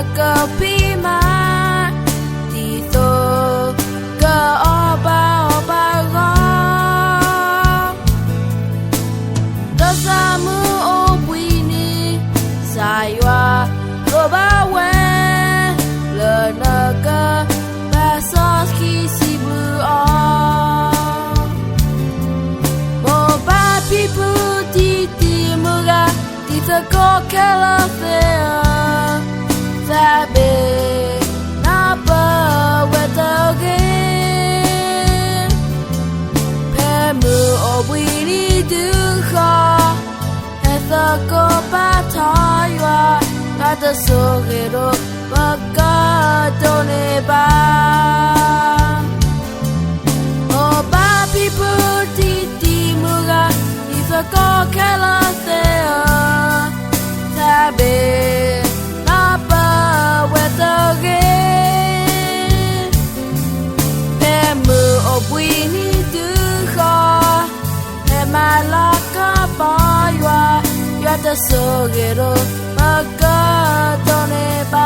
pima Tito ke oba go Dosamu obwini Saywa loba we Lenaka Basos kisi blue Moba people titi muga Tita ko kalafea Sabe Napa wetoge Pemu obwini duha Esa ko pataywa Nata sogero Baka done ba Oba people titi muga Isa ko kalafea Sabe Napa wetoge Pemu obwini duha Malaka baywa Yata sogero Baka done ba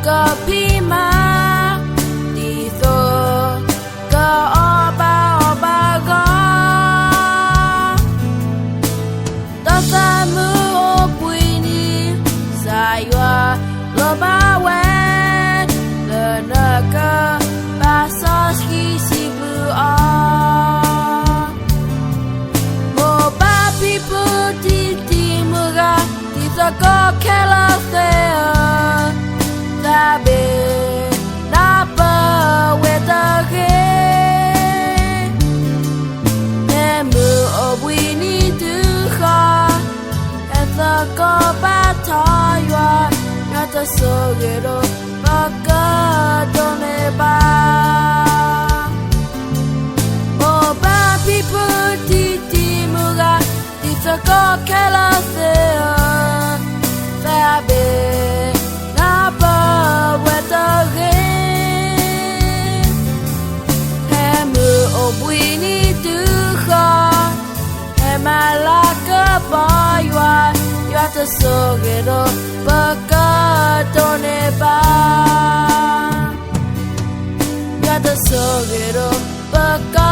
Ka pima Tito Ka oba go Dosamu obwini Saywa loba we Lenaka Basos kisi blue Moba people titi muga Tito ko kalafea Sabe Napa wetoge Nemu obwini duha Esa ko pataywa Nata sogero Baka done ba Oba people titi muga Tita ko kalafea Sabe Napa wetoge Hemu obwini duha Malaka baywa Yata sogero Baka done ba Yata sogero Baka